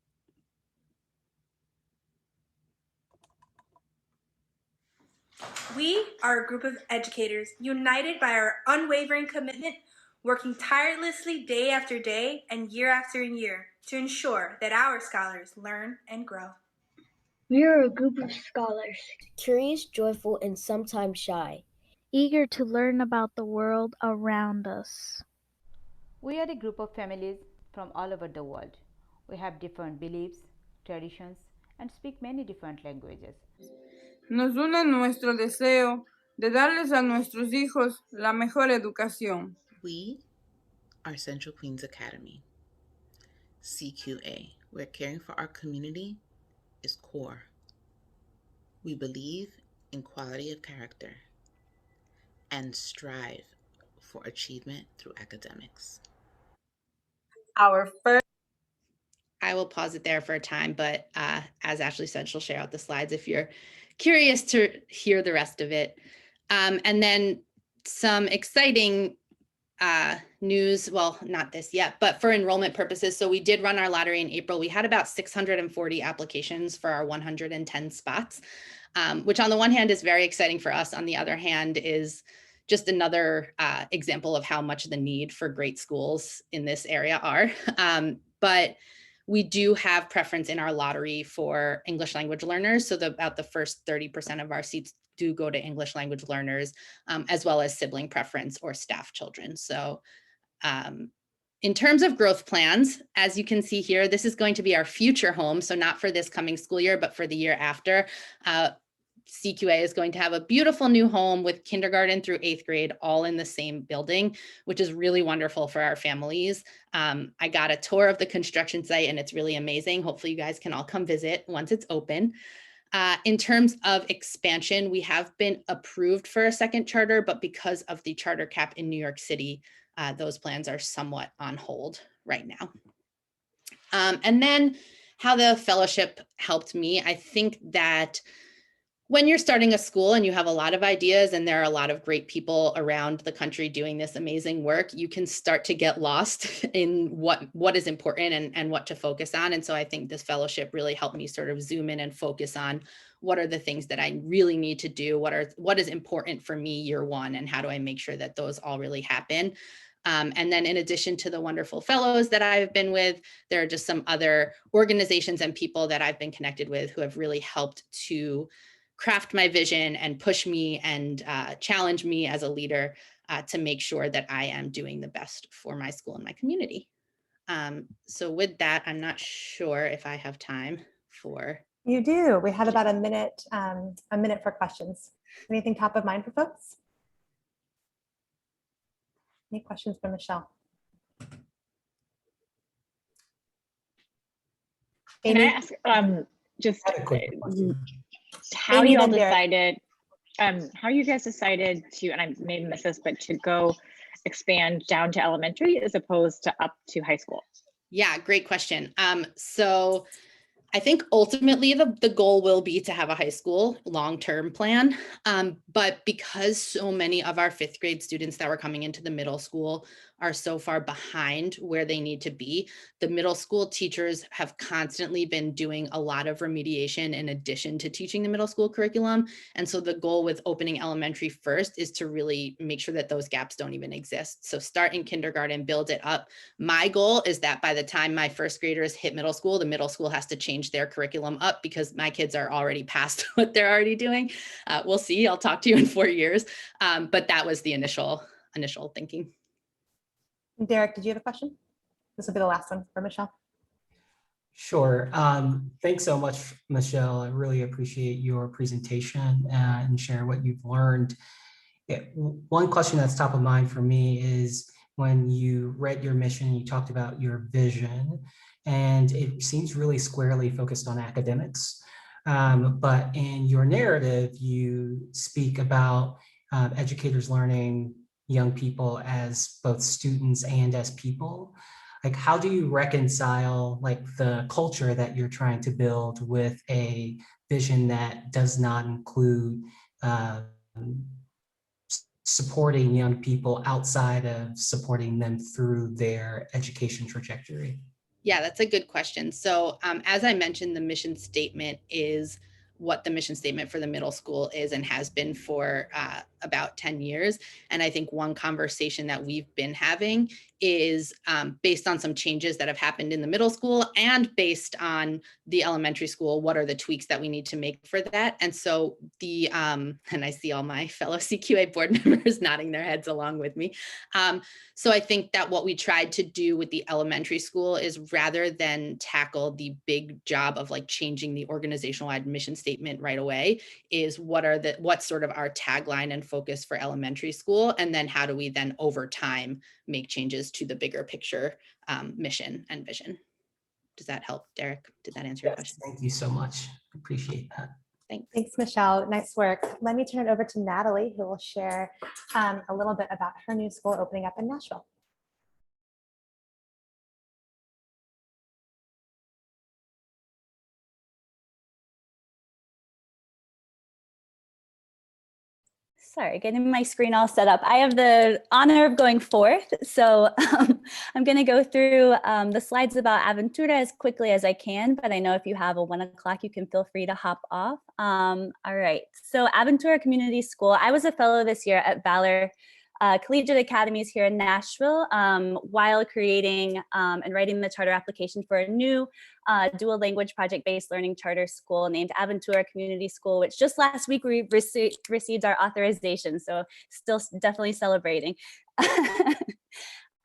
Speaker 9: We are a group of educators united by our unwavering commitment, working tirelessly day after day and year after year to ensure that our scholars learn and grow.
Speaker 10: We are a group of scholars,
Speaker 11: curious, joyful, and sometimes shy,
Speaker 12: eager to learn about the world around us.
Speaker 13: We are a group of families from all over the world. We have different beliefs, traditions, and speak many different languages.
Speaker 14: Nos une nuestro deseo de darles a nuestros hijos la mejor educación.
Speaker 15: We are Central Queens Academy, CQA, where caring for our community is core. We believe in quality of character and strive for achievement through academics.
Speaker 7: I will pause it there for a time, but as Ashley said, she'll share out the slides if you're curious to hear the rest of it. And then some exciting news, well, not this yet, but for enrollment purposes. So we did run our lottery in April. We had about 640 applications for our 110 spots, which on the one hand is very exciting for us. On the other hand is just another example of how much the need for great schools in this area are. But we do have preference in our lottery for English language learners. So about the first 30% of our seats do go to English language learners, as well as sibling preference or staff children. So in terms of growth plans, as you can see here, this is going to be our future home. So not for this coming school year, but for the year after. CQA is going to have a beautiful new home with kindergarten through 8th grade, all in the same building, which is really wonderful for our families. I got a tour of the construction site and it's really amazing. Hopefully you guys can all come visit once it's open. In terms of expansion, we have been approved for a second charter, but because of the charter cap in New York City, those plans are somewhat on hold right now. And then how the fellowship helped me, I think that when you're starting a school and you have a lot of ideas and there are a lot of great people around the country doing this amazing work, you can start to get lost in what is important and what to focus on. And so I think this fellowship really helped me sort of zoom in and focus on what are the things that I really need to do, what is important for me year one, and how do I make sure that those all really happen. And then in addition to the wonderful fellows that I've been with, there are just some other organizations and people that I've been connected with who have really helped to craft my vision and push me and challenge me as a leader to make sure that I am doing the best for my school and my community. So with that, I'm not sure if I have time for.
Speaker 2: You do. We have about a minute for questions. Anything top of mind for folks? Any questions for Michelle?
Speaker 16: Can I ask just how you all decided, how you guys decided to, and I may have missed this, but to go expand down to elementary as opposed to up to high school?
Speaker 7: Yeah, great question. So I think ultimately the goal will be to have a high school long-term plan. But because so many of our 5th grade students that were coming into the middle school are so far behind where they need to be, the middle school teachers have constantly been doing a lot of remediation in addition to teaching the middle school curriculum. And so the goal with opening elementary first is to really make sure that those gaps don't even exist. So start in kindergarten, build it up. My goal is that by the time my 1st graders hit middle school, the middle school has to change their curriculum up because my kids are already past what they're already doing. We'll see. I'll talk to you in 4 years. But that was the initial thinking.
Speaker 2: Derek, did you have a question? This will be the last one for Michelle.
Speaker 17: Sure. Thanks so much, Michelle. I really appreciate your presentation and sharing what you've learned. One question that's top of mind for me is when you read your mission, you talked about your vision, and it seems really squarely focused on academics. But in your narrative, you speak about educators learning young people as both students and as people. Like, how do you reconcile like the culture that you're trying to build with a vision that does not include supporting young people outside of supporting them through their education trajectory?
Speaker 7: Yeah, that's a good question. So as I mentioned, the mission statement is what the mission statement for the middle school is and has been for about 10 years. And I think one conversation that we've been having is based on some changes that have happened in the middle school and based on the elementary school, what are the tweaks that we need to make for that? And so and I see all my fellow CQA board members nodding their heads along with me. So I think that what we tried to do with the elementary school is rather than tackle the big job of like changing the organizational mission statement right away, is what's sort of our tagline and focus for elementary school, and then how do we then over time make changes to the bigger picture mission and vision. Does that help, Derek? Did that answer your question?
Speaker 17: Thank you so much. Appreciate that.
Speaker 2: Thanks, Michelle. Nice work. Let me turn it over to Natalie, who will share a little bit about her new school opening up in Nashville.
Speaker 4: Sorry, getting my screen all set up. I have the honor of going fourth, so I'm going to go through the slides about Aventura as quickly as I can, but I know if you have a 1 o'clock, you can feel free to hop off. All right, so Aventura Community School. I was a fellow this year at Valor Collegiate Academies here in Nashville while creating and writing the charter application for a new dual language project-based learning charter school named Aventura Community School, which just last week we received our authorization, so still definitely celebrating.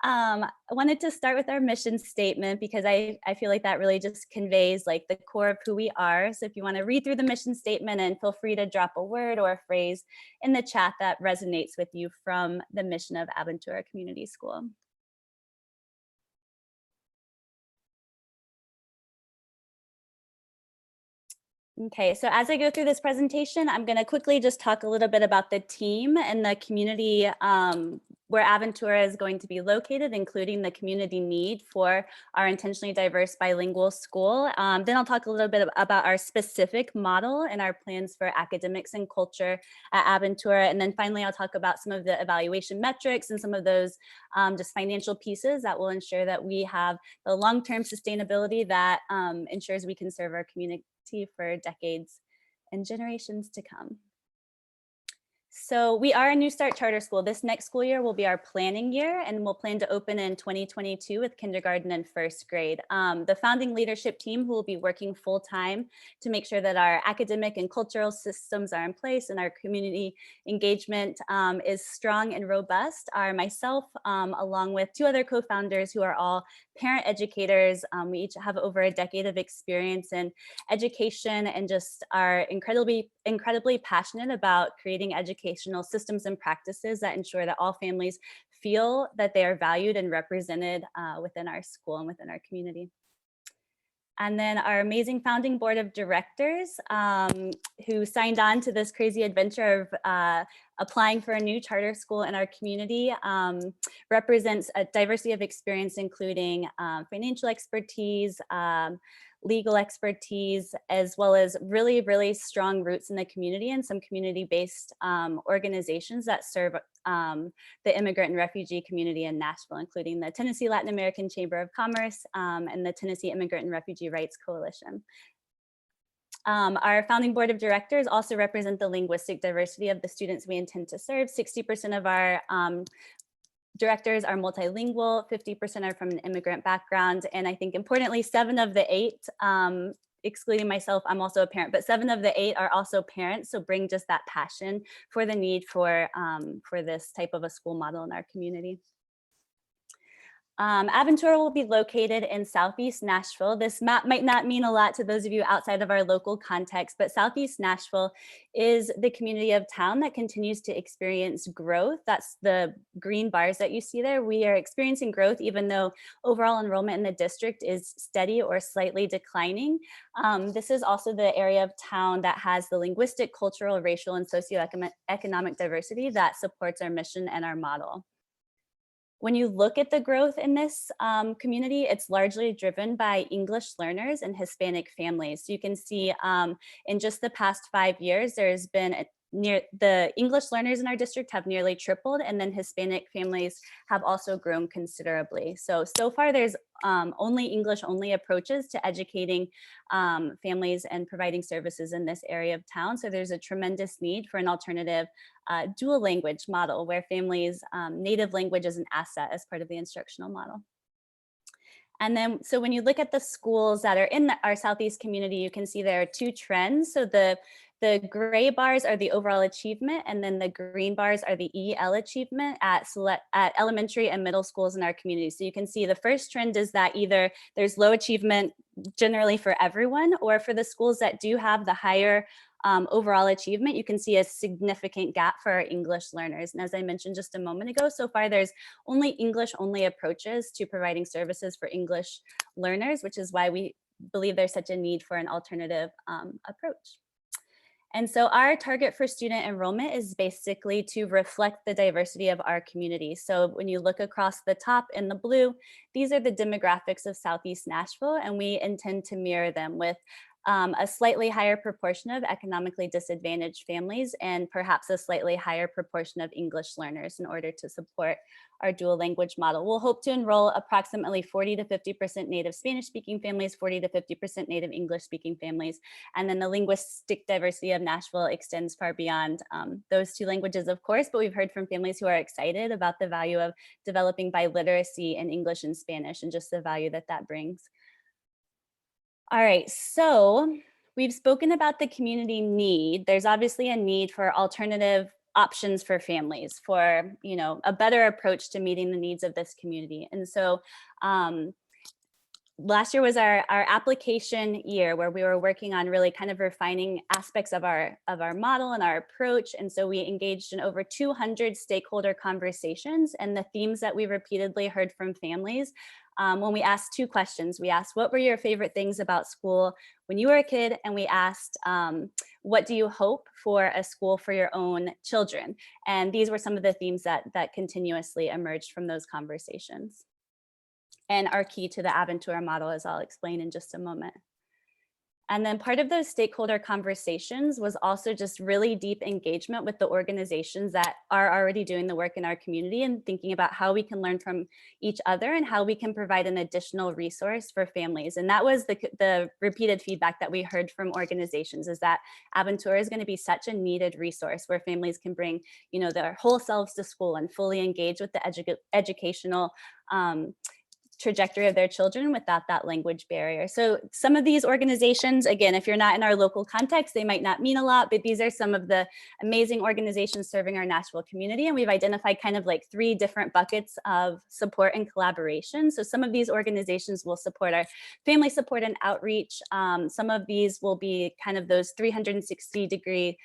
Speaker 4: I wanted to start with our mission statement because I feel like that really just conveys like the core of who we are. So if you want to read through the mission statement, and feel free to drop a word or a phrase in the chat that resonates with you from the mission of Aventura Community School. Okay, so as I go through this presentation, I'm going to quickly just talk a little bit about the team and the community where Aventura is going to be located, including the community need for our intentionally diverse bilingual school. Then I'll talk a little bit about our specific model and our plans for academics and culture at Aventura. And then finally, I'll talk about some of the evaluation metrics and some of those just financial pieces that will ensure that we have the long-term sustainability that ensures we can serve our community for decades and generations to come. So we are a New Start charter school. This next school year will be our planning year, and we'll plan to open in 2022 with kindergarten and first grade. The founding leadership team who will be working full time to make sure that our academic and cultural systems are in place and our community engagement is strong and robust are myself, along with 2 other co-founders who are all parent educators. We each have over a decade of experience in education and just are incredibly passionate about creating educational systems and practices that ensure that all families feel that they are valued and represented within our school and within our community. And then our amazing founding board of directors who signed on to this crazy adventure of applying for a new charter school in our community represents a diversity of experience, including financial expertise, legal expertise, as well as really, really strong roots in the community and some community-based organizations that serve the immigrant and refugee community in Nashville, including the Tennessee Latin American Chamber of Commerce and the Tennessee Immigrant and Refugee Rights Coalition. Our founding board of directors also represent the linguistic diversity of the students we intend to serve. 60% of our directors are multilingual, 50% are from an immigrant background, and I think importantly, 7 of the 8, excluding myself, I'm also a parent, but 7 of the 8 are also parents, so bring just that passion for the need for this type of a school model in our community. Aventura will be located in Southeast Nashville. This map might not mean a lot to those of you outside of our local context, but Southeast Nashville is the community of town that continues to experience growth. That's the green bars that you see there. We are experiencing growth even though overall enrollment in the district is steady or slightly declining. This is also the area of town that has the linguistic, cultural, racial, and socioeconomic diversity that supports our mission and our model. When you look at the growth in this community, it's largely driven by English learners and Hispanic families. So you can see in just the past 5 years, there's been the English learners in our district have nearly tripled, and then Hispanic families have also grown considerably. So far there's only English only approaches to educating families and providing services in this area of town. So there's a tremendous need for an alternative dual language model where families' native language is an asset as part of the instructional model. And then, so when you look at the schools that are in our Southeast community, you can see there are two trends. So the gray bars are the overall achievement, and then the green bars are the EL achievement at elementary and middle schools in our community. So you can see the first trend is that either there's low achievement generally for everyone, or for the schools that do have the higher overall achievement, you can see a significant gap for our English learners. And as I mentioned just a moment ago, so far there's only English only approaches to providing services for English learners, which is why we believe there's such a need for an alternative approach. And so our target for student enrollment is basically to reflect the diversity of our community. So when you look across the top in the blue, these are the demographics of Southeast Nashville, and we intend to mirror them with a slightly higher proportion of economically disadvantaged families and perhaps a slightly higher proportion of English learners in order to support our dual language model. We'll hope to enroll approximately 40 to 50% native Spanish speaking families, 40 to 50% native English speaking families. And then the linguistic diversity of Nashville extends far beyond those two languages, of course, but we've heard from families who are excited about the value of developing biliteracy in English and Spanish and just the value that that brings. All right, so we've spoken about the community need. There's obviously a need for alternative options for families, for a better approach to meeting the needs of this community. And so last year was our application year where we were working on really kind of refining aspects of our model and our approach. And so we engaged in over 200 stakeholder conversations, and the themes that we repeatedly heard from families when we asked two questions. We asked, what were your favorite things about school when you were a kid? And we asked, what do you hope for a school for your own children? And these were some of the themes that continuously emerged from those conversations and are key to the Aventura model, as I'll explain in just a moment. And then part of those stakeholder conversations was also just really deep engagement with the organizations that are already doing the work in our community and thinking about how we can learn from each other and how we can provide an additional resource for families. And that was the repeated feedback that we heard from organizations, is that Aventura is going to be such a needed resource where families can bring, their whole selves to school and fully engage with the educational trajectory of their children without that language barrier. So some of these organizations, again, if you're not in our local context, they might not mean a lot, but these are some of the amazing organizations serving our Nashville community. And we've identified kind of like 3 different buckets of support and collaboration. So some of these organizations will support our family support and outreach. Some of these will be kind of those 360-degree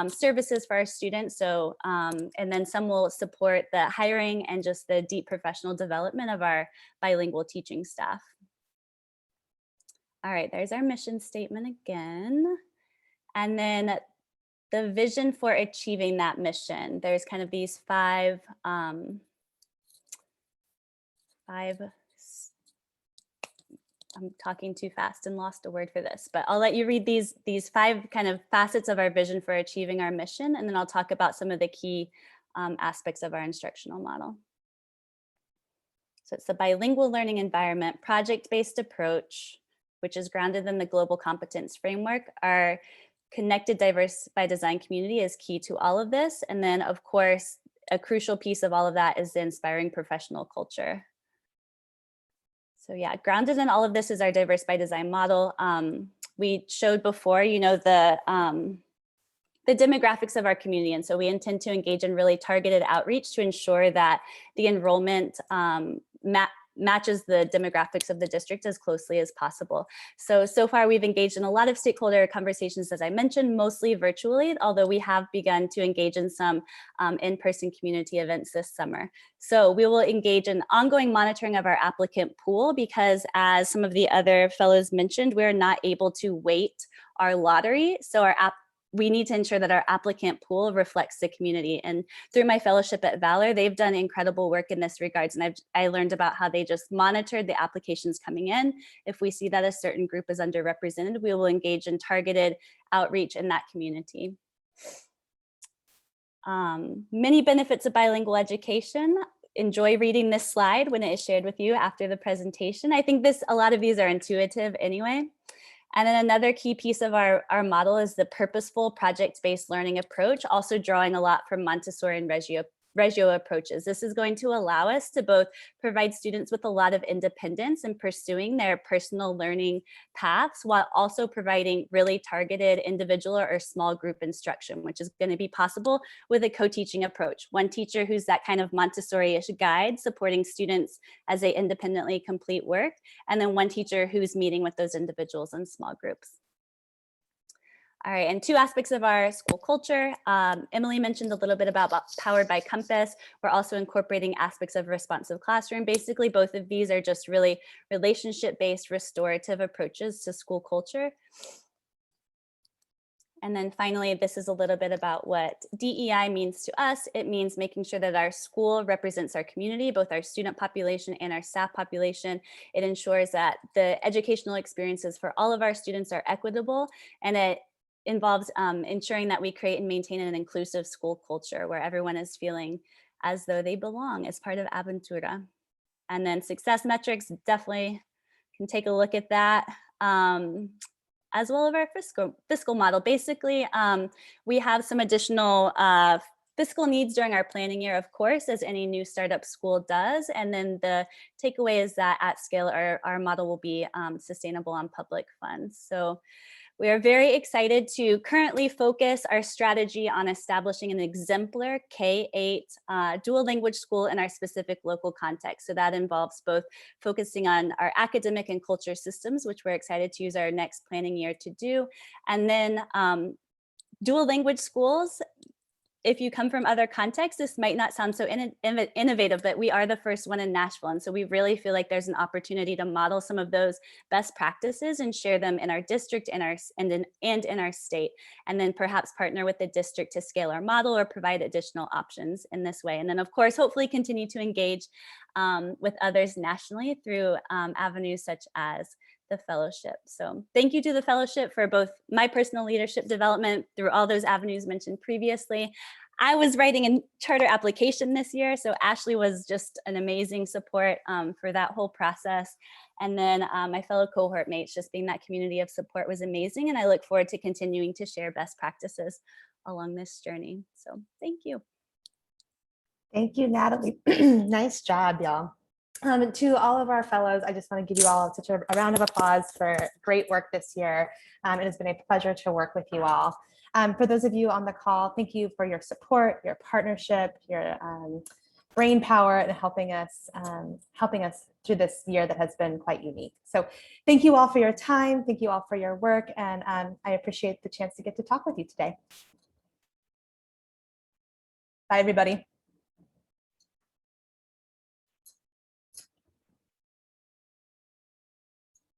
Speaker 4: services for our students. So, and then some will support the hiring and just the deep professional development of our bilingual teaching staff. All right, there's our mission statement again. And then the vision for achieving that mission. There's kind of these five I'm talking too fast and lost a word for this, but I'll let you read these 5 kind of facets of our vision for achieving our mission, and then I'll talk about some of the key aspects of our instructional model. So it's the bilingual learning environment, project-based approach, which is grounded in the global competence framework. Our connected, diverse by design community is key to all of this. And then of course, a crucial piece of all of that is the inspiring professional culture. So yeah, grounded in all of this is our diverse by design model. We showed before, the demographics of our community. And so we intend to engage in really targeted outreach to ensure that the enrollment matches the demographics of the district as closely as possible. So far we've engaged in a lot of stakeholder conversations, as I mentioned, mostly virtually, although we have begun to engage in some in-person community events this summer. So we will engage in ongoing monitoring of our applicant pool because, as some of the other fellows mentioned, we're not able to weight our lottery. So we need to ensure that our applicant pool reflects the community. And through my fellowship at Valor, they've done incredible work in this regards. And I learned about how they just monitored the applications coming in. If we see that a certain group is underrepresented, we will engage in targeted outreach in that community. Many benefits of bilingual education. Enjoy reading this slide when it is shared with you after the presentation. I think a lot of these are intuitive anyway. And then another key piece of our model is the purposeful project-based learning approach, also drawing a lot from Montessori and Reggio approaches. This is going to allow us to both provide students with a lot of independence in pursuing their personal learning paths, while also providing really targeted individual or small group instruction, which is going to be possible with a co-teaching approach. One teacher who's that kind of Montessori-ish guide supporting students as they independently complete work, and then one teacher who's meeting with those individuals in small groups. All right, and two aspects of our school culture. Emily mentioned a little bit about Powered by Compass. We're also incorporating aspects of responsive classroom. Basically, both of these are just really relationship-based restorative approaches to school culture. And then finally, this is a little bit about what DEI means to us. It means making sure that our school represents our community, both our student population and our staff population. It ensures that the educational experiences for all of our students are equitable, and it involves ensuring that we create and maintain an inclusive school culture where everyone is feeling as though they belong as part of Aventura. And then success metrics, definitely can take a look at that. As well as our fiscal model. Basically, we have some additional fiscal needs during our planning year, of course, as any new startup school does. And then the takeaway is that at scale, our model will be sustainable on public funds. So we are very excited to currently focus our strategy on establishing an exemplar K-8 dual language school in our specific local context. So that involves both focusing on our academic and culture systems, which we're excited to use our next planning year to do. And then dual language schools. If you come from other contexts, this might not sound so innovative, but we are the first one in Nashville. And so we really feel like there's an opportunity to model some of those best practices and share them in our district and in our state, and then perhaps partner with the district to scale our model or provide additional options in this way. And then of course, hopefully continue to engage with others nationally through avenues such as the fellowship. So thank you to the fellowship for both my personal leadership development through all those avenues mentioned previously. I was writing a charter application this year, so Ashley was just an amazing support for that whole process. And then my fellow cohort mates, just being that community of support was amazing. And I look forward to continuing to share best practices along this journey. So thank you.
Speaker 2: Thank you, Natalie. Nice job, y'all. To all of our fellows, I just want to give you all such a round of applause for great work this year. It has been a pleasure to work with you all. For those of you on the call, thank you for your support, your partnership, your brain power, and helping us through this year that has been quite unique. So thank you all for your time. Thank you all for your work. And I appreciate the chance to get to talk with you today. Bye, everybody.